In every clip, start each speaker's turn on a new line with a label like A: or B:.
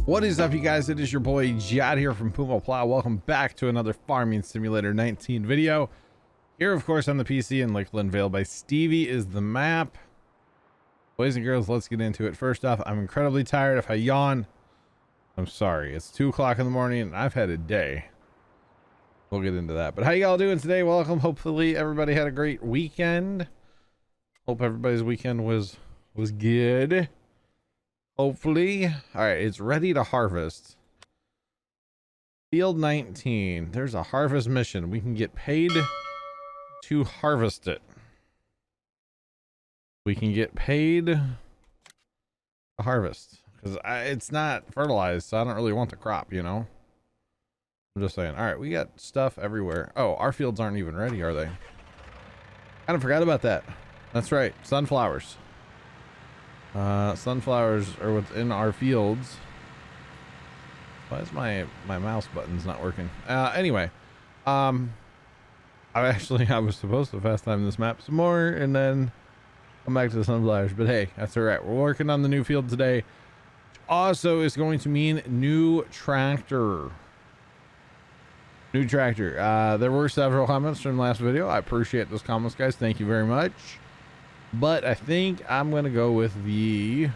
A: What is up, you guys? It is your boy Jad here from Puma Plow. Welcome back to another Farming Simulator 19 video. Here, of course, on the PC in Lakeland Vale by Stevie is the map. Boys and girls, let's get into it. First off, I'm incredibly tired. If I yawn, I'm sorry. It's 2 o'clock in the morning and I've had a day. We'll get into that. But how y'all doing today? Welcome. Hopefully everybody had a great weekend. Hope everybody's weekend was good. Hopefully. All right, it's ready to harvest. Field 19. There's a harvest mission. We can get paid to harvest it. We can get paid to harvest because it's not fertilized, so I don't really want the crop, you know. I'm just saying. All right, we got stuff everywhere. Oh, our fields aren't even ready, are they? Kind of forgot about that. That's right, sunflowers. Sunflowers are within our fields. Why is my mouse button's not working? Anyway, I was supposed to fast time this map some more and then come back to the sunflowers, but hey, that's all right. We're working on the new field today. Also is going to mean new tractor. New tractor. There were several comments from the last video. I appreciate those comments, guys. Thank you very much. But I think I'm going to go with the,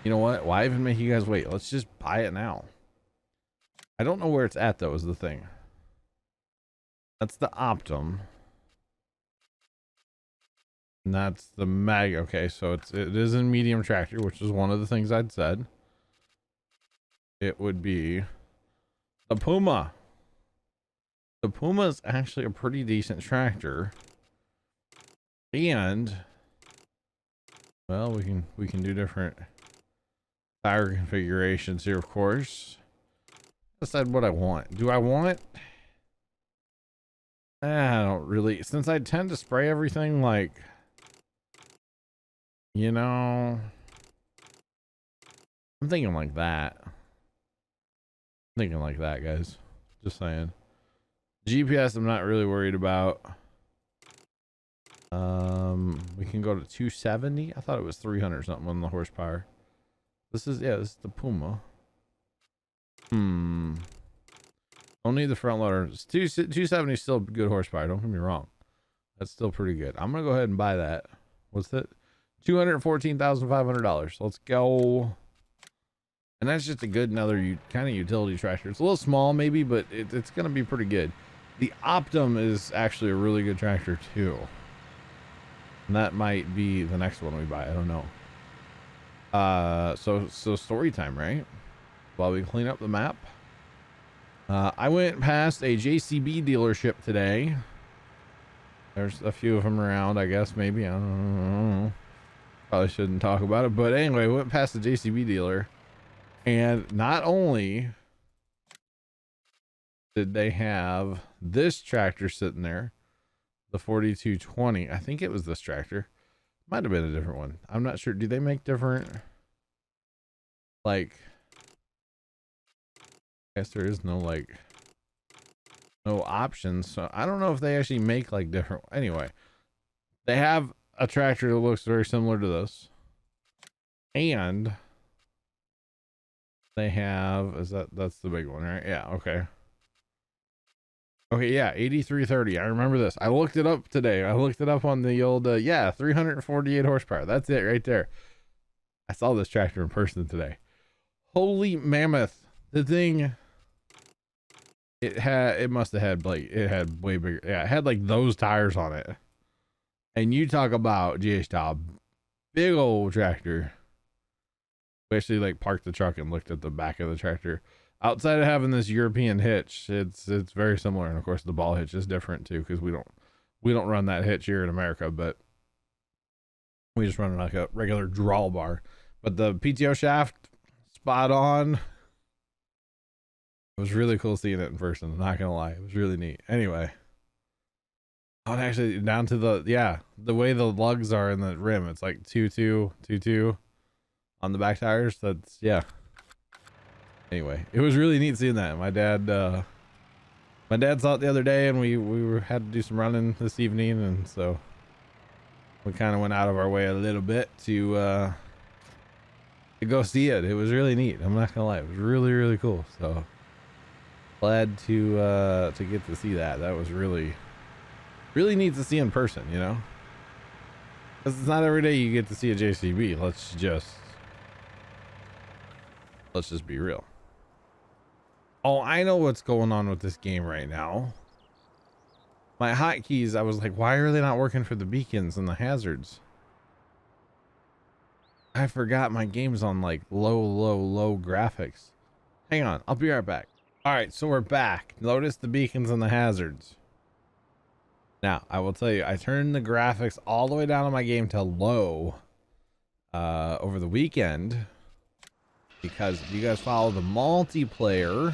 A: you know what? Why even make you guys wait? Let's just buy it now. I don't know where it's at, though, is the thing. That's the Optum. And that's the Mag. Okay, so it is in medium tractor, which is one of the things I'd said. It would be the Puma. The Puma is actually a pretty decent tractor. And well, we can do different tire configurations here, of course. Decide what I want. Do I want, I don't really, since I tend to spray everything, like, you know, I'm thinking like that. Guys, just saying. GPS I'm not really worried about. We can go to 270. I thought it was 300 something on the horsepower. This is the Puma. Don't need the front loader. 270 is still good horsepower, don't get me wrong. That's still pretty good. I'm gonna go ahead and buy that. What's that? $214,500. Let's go. And that's just a good another kind of utility tractor. It's a little small maybe, but it's gonna be pretty good. The Optum is actually a really good tractor too. And that might be the next one we buy. I don't know. So story time, right? While we clean up the map. I went past a JCB dealership today. There's a few of them around, I guess, maybe. I don't know. Probably shouldn't talk about it. But anyway, went past the JCB dealer. And not only did they have this tractor sitting there, the 4220. I think it was this tractor. Might have been a different one. I'm not sure. Do they make different, like, I guess there is no options. So I don't know if they actually make like different. Anyway, they have a tractor that looks very similar to this. And they have, that's the big one, right? Yeah. Okay. Okay, yeah, 8330. I remember this. I looked it up today. I looked it up on the old, 348 horsepower. That's it right there. I saw this tractor in person today. Holy mammoth. The thing, it must have had, like, it had way bigger. Yeah, it had, like, those tires on it. And you talk about, geez, big old tractor. We actually, like, parked the truck and looked at the back of the tractor. Outside of having this European hitch, it's very similar, and of course the ball hitch is different too because we don't run that hitch here in America, but we just run like a regular drawbar. But the PTO shaft, spot on. It was really cool seeing it in person. I'm not gonna lie, it was really neat. Anyway, and actually down to the way the lugs are in the rim, it's like 2.2 on the back tires. That's Anyway, it was really neat seeing that. My dad saw it the other day, and we had to do some running this evening, and so we kind of went out of our way a little bit to to go see it. It was really neat. I'm not gonna lie, it was really, really cool. So glad to get to see that. That was really, really neat to see in person, you know, because it's not every day you get to see a JCB. Let's just be real. Oh, I know what's going on with this game right now. My hotkeys, I was like, why are they not working for the beacons and the hazards? I forgot my game's on like low graphics. Hang on, I'll be right back. All right, so we're back. Notice the beacons and the hazards. Now, I will tell you, I turned the graphics all the way down on my game to low over the weekend, because if you guys follow the multiplayer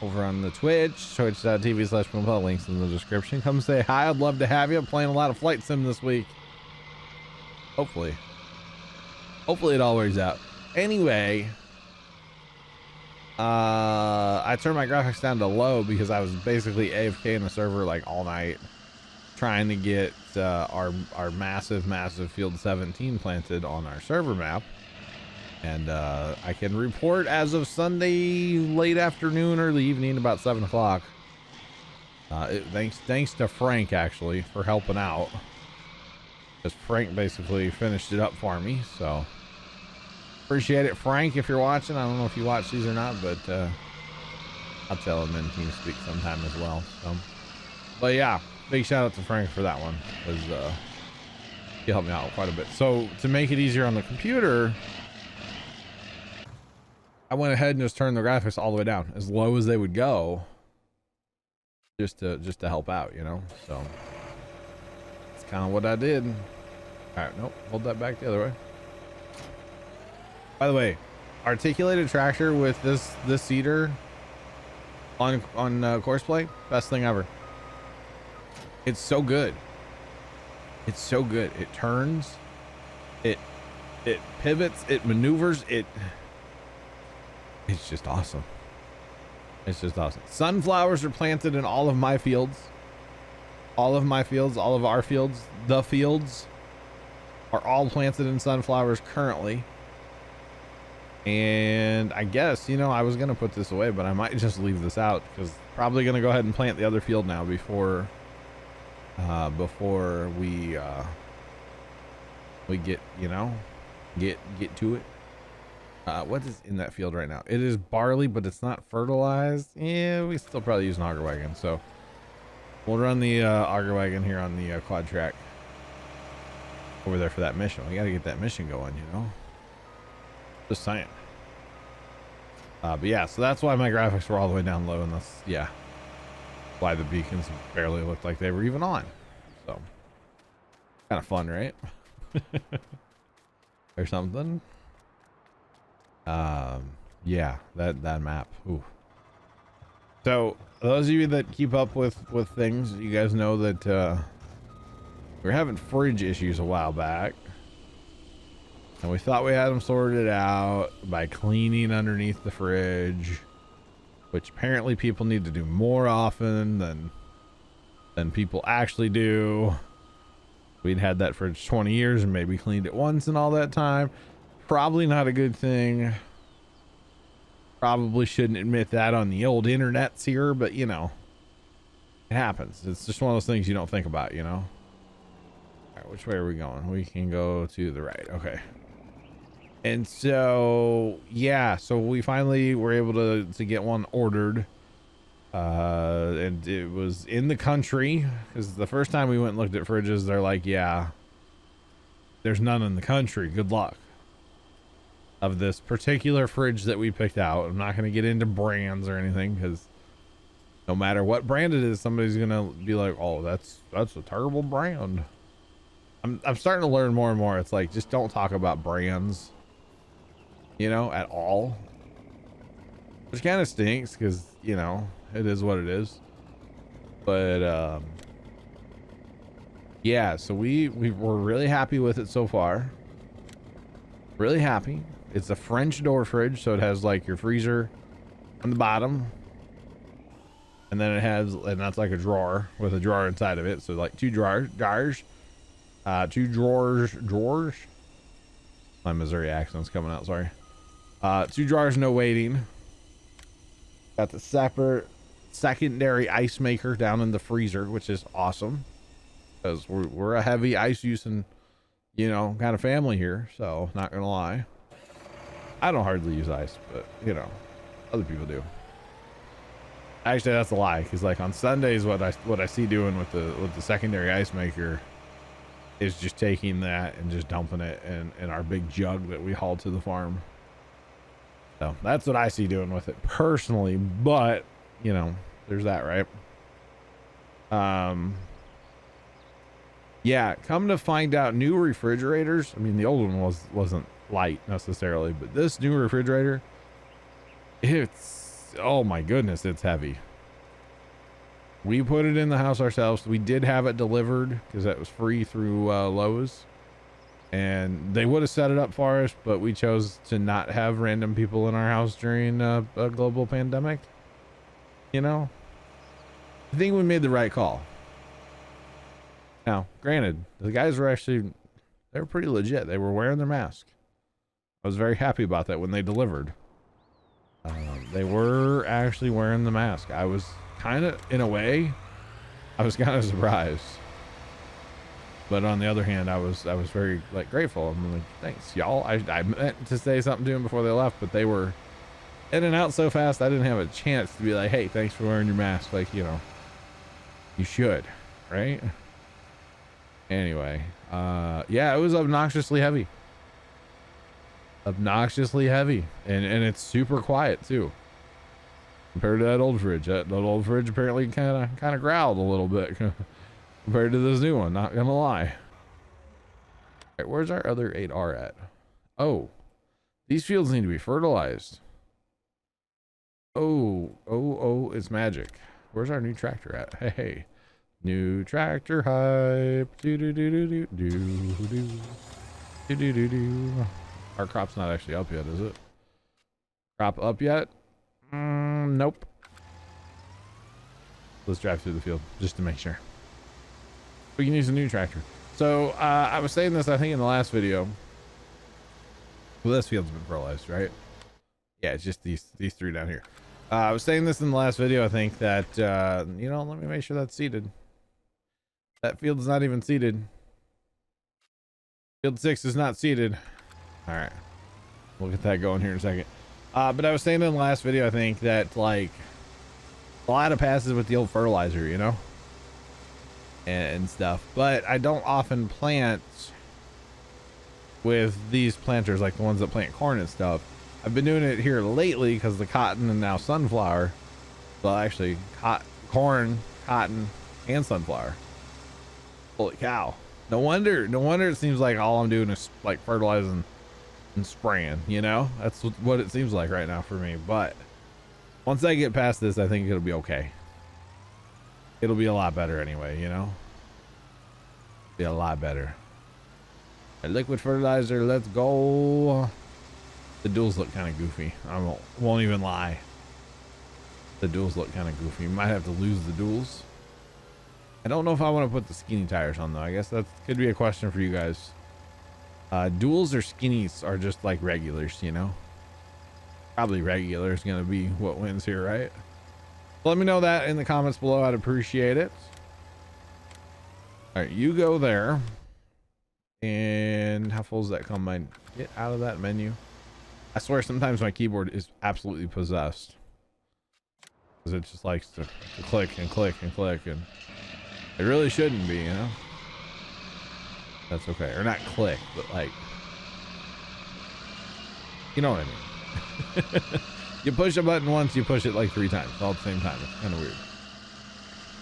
A: over on the twitch.tv/Plow, links in the description. Come say hi. I'd love to have you. I'm playing a lot of Flight Sim this week. Hopefully it all works out. Anyway, I turned my graphics down to low because I was basically AFK in the server like all night, trying to get our massive field 17 planted on our server map. And I can report as of Sunday late afternoon, early evening, about 7 o'clock. Thanks to Frank, actually, for helping out, because Frank basically finished it up for me. So appreciate it, Frank, if you're watching. I don't know if you watch these or not, but I'll tell him in TeamSpeak sometime as well. So, but yeah, big shout out to Frank for that one, because he helped me out quite a bit. So to make it easier on the computer, I went ahead and just turned the graphics all the way down, as low as they would go, just to help out, you know. So that's kind of what I did. All right, nope, hold that back the other way. By the way, articulated tractor with this seater on Courseplay, best thing ever. It's so good. It's so good. It turns, it pivots, it maneuvers, it's just awesome. It's just awesome. Sunflowers are planted in all of my fields. All of my fields, all of our fields, the fields are all planted in sunflowers currently. And I guess, you know, I was going to put this away, but I might just leave this out, because probably going to go ahead and plant the other field now before we get, you know, get to it. What is in that field right now? It is barley, but it's not fertilized. Yeah, we still probably use an auger wagon, so we'll run the auger wagon here on the quad track over there for that mission. We got to get that mission going, you know. Just saying. But yeah, so that's why my graphics were all the way down low, and that's, yeah, why the beacons barely looked like they were even on. So kind of fun, right? Or something. Yeah, that map. Ooh. So those of you that keep up with things, you guys know that we were having fridge issues a while back, and we thought we had them sorted out by cleaning underneath the fridge, which apparently people need to do more often than people actually do. We'd had that fridge 20 years and maybe cleaned it once in all that time. Probably not a good thing. Probably shouldn't admit that on the old internets here, but you know, it happens. It's just one of those things you don't think about, you know. All right, which way are we going? We can go to the right. Okay. And so, yeah, so we finally were able to get one ordered. And it was in the country, because the first time we went and looked at fridges, they're like, yeah, there's none in the country. Good luck. Of this particular fridge that we picked out. I'm not going to get into brands or anything, because no matter what brand it is, somebody's going to be like, oh, that's a terrible brand. I'm starting to learn more and more. It's like, just don't talk about brands, you know, at all. Which kind of stinks, because, you know, it is what it is. But yeah, so we were really happy with it so far. Really happy. It's a French door fridge, so it has like your freezer on the bottom, and then it has, and that's like a drawer with a drawer inside of it, so like two drawers. My My Missouri accent's coming out, sorry. 2 drawers, no waiting. Got the separate secondary ice maker down in the freezer, which is awesome because we're a heavy ice using, you know, kind of family here. So not gonna lie, I don't hardly use ice, but you know, other people do. Actually, that's a lie, because like on Sundays, what I see doing with the secondary ice maker is just taking that and just dumping it in our big jug that we haul to the farm. So that's what I see doing with it personally, but you know, there's that, right? Yeah, come to find out, new refrigerators, I mean, the old one wasn't light necessarily, but this new refrigerator, it's, oh my goodness, it's heavy. We put it in the house ourselves. We did have it delivered because that was free through Lowe's, and they would have set it up for us, but we chose to not have random people in our house during a global pandemic. You know, I think we made the right call. Now, granted, the guys were actually, they were pretty legit. They were wearing their mask. I was very happy about that when they delivered. They were actually wearing the mask. I was kind of, in a way, I was kind of surprised. But on the other hand, I was very like grateful. I'm like, thanks, y'all. I meant to say something to them before they left, but they were in and out so fast I didn't have a chance to be like, hey, thanks for wearing your mask. Like, you know, you should, right? Anyway, yeah, it was obnoxiously heavy. Obnoxiously heavy, and it's super quiet too compared to that old fridge. That old fridge apparently kind of growled a little bit compared to this new one, not gonna lie. All right, where's our other 8R at? Oh, these fields need to be fertilized. Oh, it's magic. Where's our new tractor at? Hey, new tractor hype. Our crop's not actually up yet, is it? Crop up yet? Nope. Let's drive through the field just to make sure. We can use a new tractor. So I was saying this, I think, in the last video. Well, this field's been fertilized, right? Yeah, it's just these 3 down here. I was saying this in the last video, I think, that you know, let me make sure that's seeded. That field's not even seeded. Field 6 is not seeded. All right, we'll get that going here in a second. But I was saying in the last video, I think, that like a lot of passes with the old fertilizer, you know, and stuff, but I don't often plant with these planters, like the ones that plant corn and stuff. I've been doing it here lately because the cotton and now sunflower, well, actually corn, cotton, and sunflower. Holy cow. No wonder it seems like all I'm doing is like fertilizing and spraying, you know. That's what it seems like right now for me. But once I get past this, I think it'll be okay. It'll be a lot better anyway, you know. Be a lot better. A liquid fertilizer, let's go. The duals look kind of goofy. I won't even lie. The duals look kind of goofy. You might have to lose the duals. I don't know if I want to put the skinny tires on though. I guess that could be a question for you guys. Duals or skinnies are just like regulars, you know. Probably regular is gonna be what wins here, right? Let me know that in the comments below. I'd appreciate it. All right, you go there. And how full does that come? Get out of that menu. I swear sometimes my keyboard is absolutely possessed because it just likes to click and click and click, and it really shouldn't be, you know. That's okay. Or not click, but like, you know what I mean. You push a button once, you push it like 3 times all at the same time. It's kind of weird,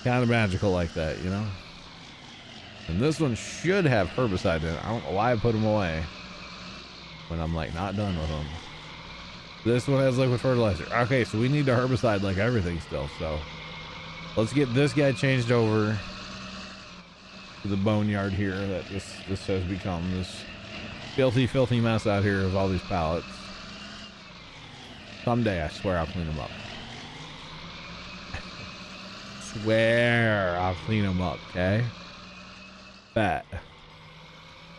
A: kind of magical like that, you know. And this one should have herbicide in it. I don't know why I put them away when I'm like not done with them. This one has liquid fertilizer. Okay, so we need to herbicide like everything still. So let's get this guy changed over to the boneyard here that this has become, this filthy mess out here of all these pallets. Someday I swear I'll clean them up. Swear I'll clean them up, okay? Bet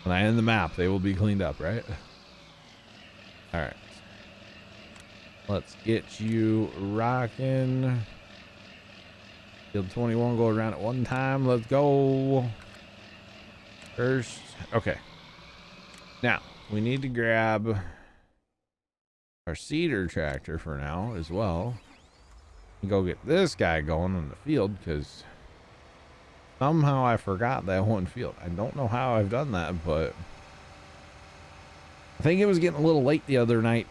A: when I end the map they will be cleaned up, right? All right. Let's get you rocking. Field 21, go around at one time. Let's go. First. Okay. Now, we need to grab our seeder tractor for now as well. And go get this guy going in the field because somehow I forgot that one field. I don't know how I've done that, but I think it was getting a little late the other night.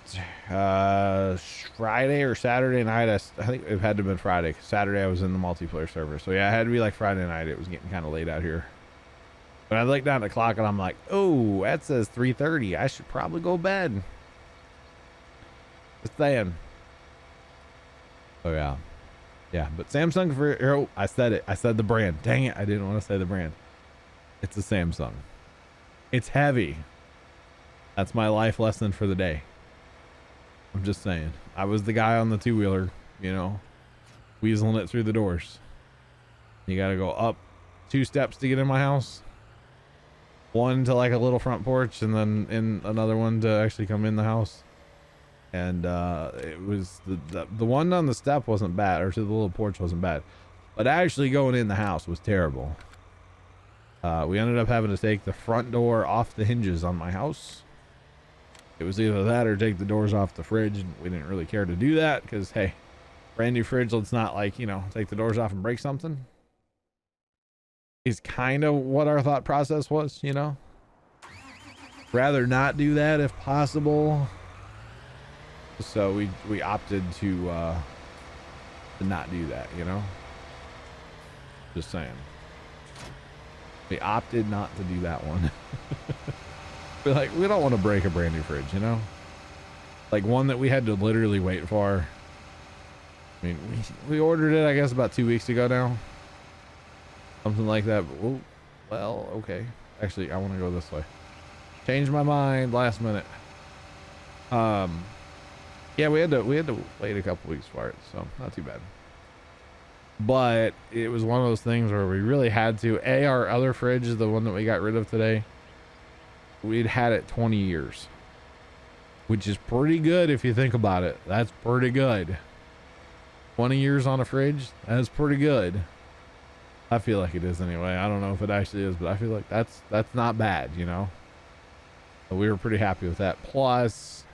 A: Friday or Saturday night. I think it had to have been Friday. Saturday I was in the multiplayer server. So yeah, it had to be like Friday night. It was getting kind of late out here. But I looked down at the clock and I'm like, oh, that says 3:30. I should probably go to bed. Just saying. Oh yeah. Yeah, but Samsung for, oh, I said it. I said the brand. Dang it. I didn't want to say the brand. It's a Samsung. It's heavy. That's my life lesson for the day. I'm just saying. I was the guy on the two-wheeler, you know, weaseling it through the doors. You got to go up 2 steps to get in my house. 1 to like a little front porch, and then in another one to actually come in the house. And it was the one on the step wasn't bad, or to the little porch wasn't bad, but actually going in the house was terrible. We ended up having to take the front door off the hinges on my house. It was either that or take the doors off the fridge, and we didn't really care to do that because, hey, brand new fridge, let's not, like, you know, take the doors off and break something. Is kind of what our thought process was, you know. Rather not do that if possible. So we opted to not do that, you know. Just saying. We opted not to do that one. We're like, we don't want to break a brand new fridge, you know. Like one that we had to literally wait for. I mean, we ordered it, I guess, about 2 weeks ago now. Something like that. But, well, okay. Actually, I want to go this way. Changed my mind last minute. Yeah, we had to wait a couple weeks for it, so not too bad. But it was one of those things where we really had to. Our other fridge is the one that we got rid of today. We'd had it 20 years, which is pretty good if you think about it. That's pretty good. 20 years on a fridge, that's pretty good. I feel like it is anyway. I don't know if it actually is, but I feel like that's not bad, you know. So we were pretty happy with that. Plus,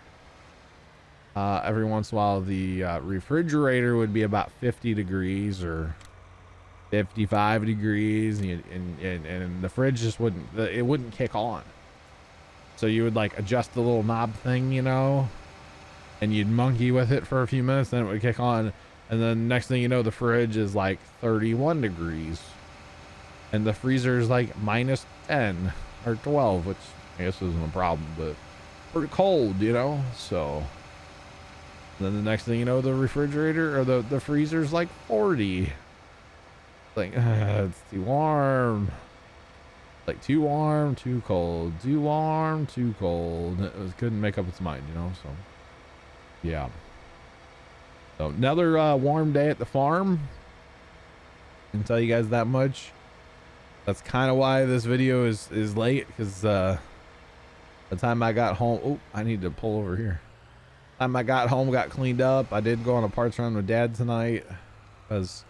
A: every once in a while, the refrigerator would be about 50 degrees or 55 degrees, and the fridge just wouldn't kick on. So you would like adjust the little knob thing, you know, and you'd monkey with it for a few minutes, then it would kick on. And then next thing you know, the fridge is like 31 degrees and the freezer is like minus 10 or 12, which I guess isn't a problem, but pretty cold, you know? So then the next thing you know, the refrigerator or the freezer's like 40. Like, it's too warm. Like too warm, too cold, too warm, too cold. It couldn't make up its mind, you know? So yeah. So another warm day at the farm. I can tell you guys that much. That's kind of why this video is late, because the time I got home, oh, I need to pull over here. The time I got home, got cleaned up. I did go on a parts run with Dad tonight because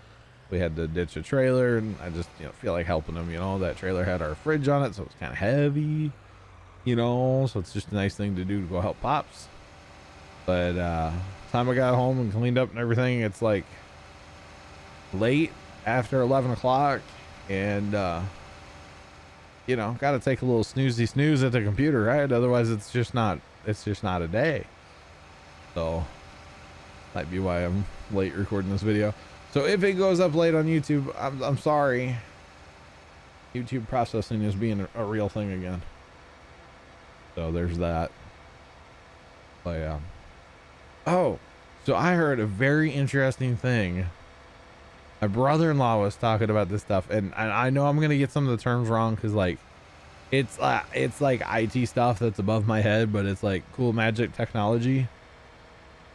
A: we had to ditch a trailer, and I just, you know, feel like helping him. You know, that trailer had our fridge on it, so it's kind of heavy, you know, so it's just a nice thing to do to go help Pops. But time I got home and cleaned up and everything, it's like late after 11 o'clock, and you know, got to take a little snooze at the computer, right? Otherwise it's just not a day. So might be why I'm late recording this video. So if it goes up late on YouTube, I'm sorry. YouTube processing is being a real thing again. So there's that. But yeah. Oh, so I heard a very interesting thing. My brother-in-law was talking about this stuff, and I know I'm gonna get some of the terms wrong because like it's like IT stuff that's above my head, but it's like cool magic technology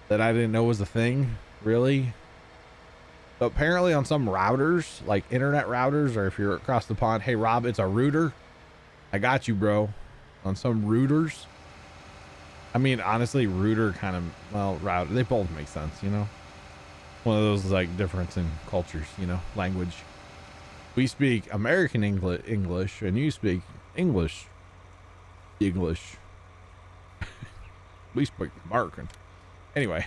A: that I didn't know was a thing, really. So apparently on some routers, like internet routers, or if you're across the pond, hey Rob, it's a router. I got you, bro. On some routers, I mean, honestly, router kind of, well, router, they both make sense, you know? One of those like difference in cultures, you know, language. We speak American English and you speak English. We speak American. Anyway,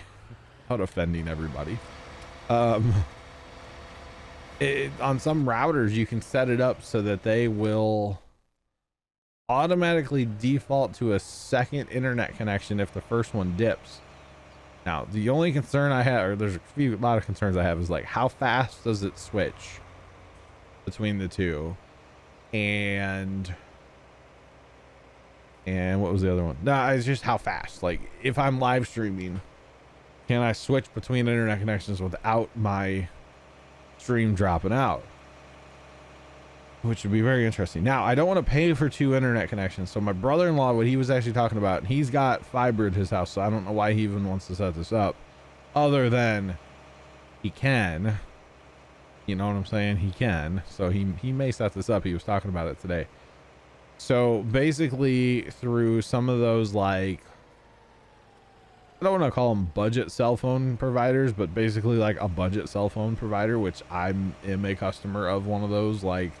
A: without offending everybody. On some routers, you can set it up so that they will automatically default to a second internet connection if the first one dips. Now, the only concern I have, or there's a lot of concerns I have, is like how fast does it switch between the two, and what was the other one? No, it's just how fast. Like if I'm live streaming, can I switch between internet connections without my stream dropping out? Which would be very interesting. Now, I don't want to pay for 2 internet connections. So my brother-in-law, what he was actually talking about, he's got fiber at his house, so I don't know why he even wants to set this up, other than he can. You know what I'm saying? He can. So he may set this up. He was talking about it today. So basically, through some of those, like, I don't want to call them budget cell phone providers, but basically like a budget cell phone provider, which I am a customer of one of those, like,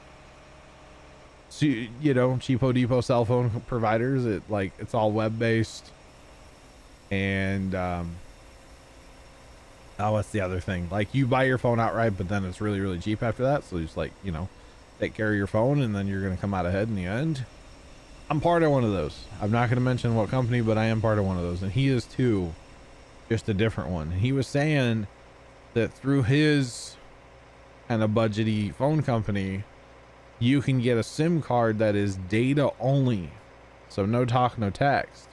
A: you know, cheapo depot cell phone providers. It's all web based, and oh, what's the other thing? Like you buy your phone outright, but then it's really, really cheap after that. So just like, you know, take care of your phone and then you're going to come out ahead in the end. I'm part of one of those. I'm not going to mention what company, but I am part of one of those, and he is too, just a different one. He was saying that through his kind of budgety phone company, you can get a SIM card that is data only. So no talk, no text,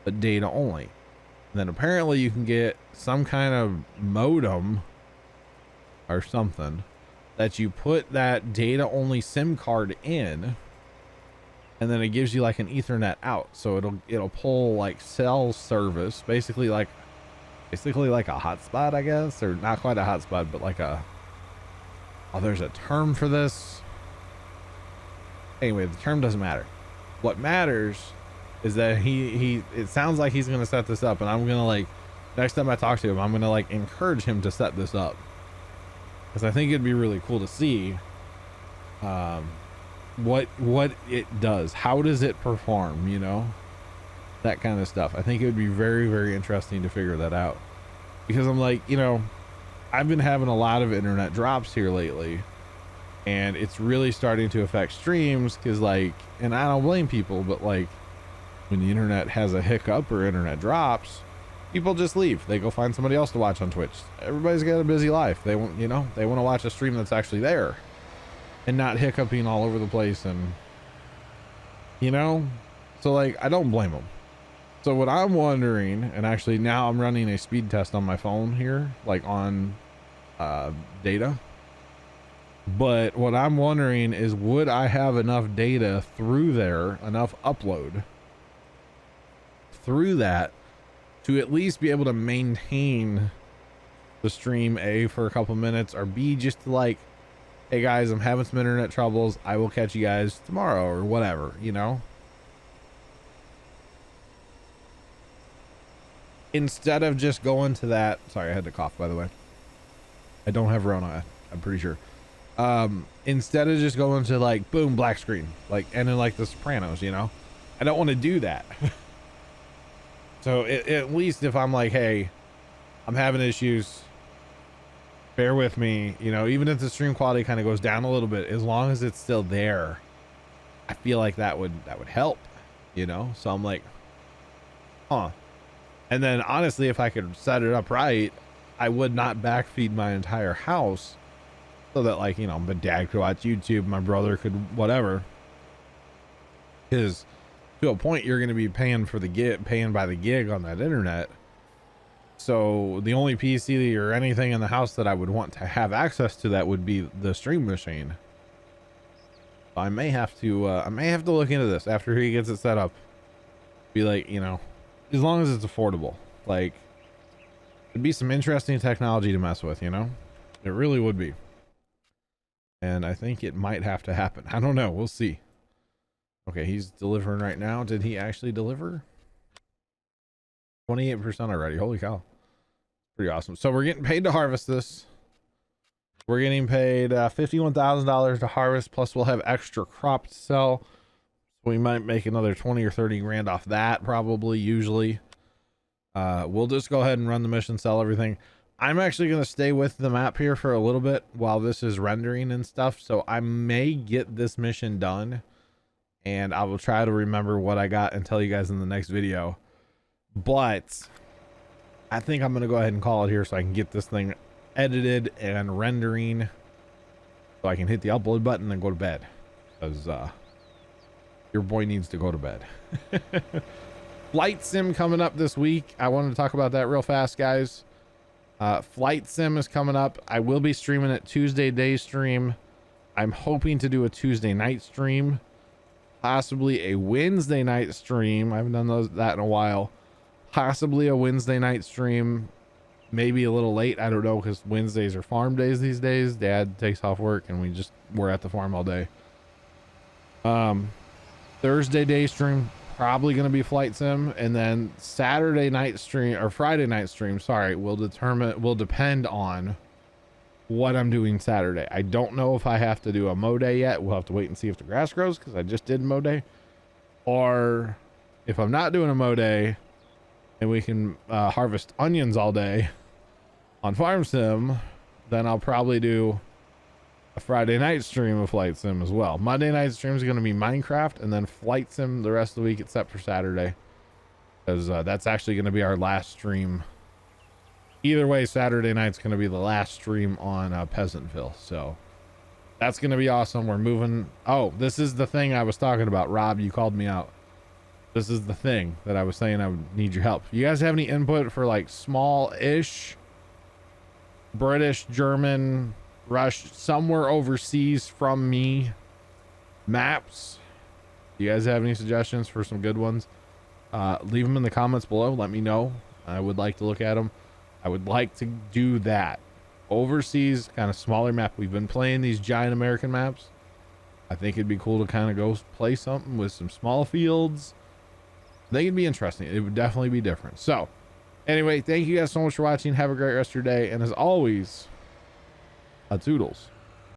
A: but data only. And then apparently you can get some kind of modem or something that you put that data only SIM card in, and then it gives you like an Ethernet out. So it'll pull like cell service, basically like a hotspot, I guess, or not quite a hotspot, but like oh, there's a term for this. Anyway, the term doesn't matter. What matters is that it sounds like he's going to set this up, and I'm going to, like, next time I talk to him, I'm going to like encourage him to set this up, because I think it'd be really cool to see what it does. How does it perform, you know, that kind of stuff. I think it would be very, very interesting to figure that out, because I'm like, you know, I've been having a lot of internet drops here lately, and it's really starting to affect streams, because like, and I don't blame people, but like when the internet has a hiccup or internet drops, people just leave. They go find somebody else to watch on Twitch. Everybody's got a busy life. They want, you know, they want to watch a stream that's actually there and not hiccuping all over the place, and you know, so like, I don't blame them. So what I'm wondering, and actually now I'm running a speed test on my phone here, like on data. But what I'm wondering is, would I have enough data through there, enough upload through that to at least be able to maintain the stream, A, for a couple minutes, or B, just to like, hey guys, I'm having some internet troubles. I will catch you guys tomorrow or whatever, you know? Instead of just going to that, sorry, I had to cough, by the way. I don't have Rona, I'm pretty sure. Instead of just going to like, boom, black screen, like, and then like The Sopranos, you know, I don't want to do that. So at least if I'm like, hey, I'm having issues, bear with me, you know, even if the stream quality kind of goes down a little bit, as long as it's still there, I feel like that would help, you know? So I'm like, huh. And then honestly, if I could set it up right, I would not backfeed my entire house, so that, like, you know, my dad could watch YouTube, my brother could whatever. Because to a point, you're going to be paying by the gig on that internet. So the only PC or anything in the house that I would want to have access to that would be the stream machine. I may have to look into this after he gets it set up. Be like, you know, as long as it's affordable, like, it'd be some interesting technology to mess with, you know, it really would be. And I think it might have to happen. I don't know. We'll see. Okay, he's delivering right now. Did he actually deliver? 28% already. Holy cow. Pretty awesome. So we're getting paid to harvest this. We're getting paid $51,000 to harvest, plus we'll have extra crop to sell. We might make another 20 or 30 grand off that, probably, usually. We'll just go ahead and run the mission, sell everything. I'm actually going to stay with the map here for a little bit while this is rendering and stuff. So I may get this mission done, and I will try to remember what I got and tell you guys in the next video. But I think I'm going to go ahead and call it here so I can get this thing edited and rendering, so I can hit the upload button and go to bed, because your boy needs to go to bed. Flight sim coming up this week. I wanted to talk about that real fast, guys. Flight sim is coming up. I will be streaming it Tuesday day stream. I'm hoping to do a Tuesday night stream, possibly a Wednesday night stream. I haven't done that in a while. Possibly a Wednesday night stream, maybe a little late. I don't know, because Wednesdays are farm days these days. Dad takes off work and we're at the farm all day. Thursday day stream, probably going to be flight sim, and then Saturday night stream, or Friday night stream, sorry, will depend on what I'm doing Saturday. I don't know if I have to do a mow day yet. We'll have to wait and see if the grass grows, because I just did mow day. Or if I'm not doing a mow day and we can harvest onions all day on farm sim, then I'll probably do a Friday night stream of flight sim as well. Monday night stream is going to be Minecraft, and then flight sim the rest of the week except for Saturday, because that's actually going to be our last stream. Either way, Saturday night's going to be the last stream on Peasantville, so that's going to be awesome. We're moving. Oh, this is the thing I was talking about. Rob, you called me out. This is the thing that I was saying I would need your help. You guys have any input for like small-ish British, German, Rush, somewhere overseas from me maps? You guys have any suggestions for some good ones? Leave them in the comments below. Let me know. I would like to look at them. I would like to do that overseas, kind of smaller map. We've been playing these giant American maps. I think it'd be cool to kind of go play something with some small fields. I think it'd be interesting. It would definitely be different. So anyway, thank you guys so much for watching. Have a great rest of your day, and as always, toodles.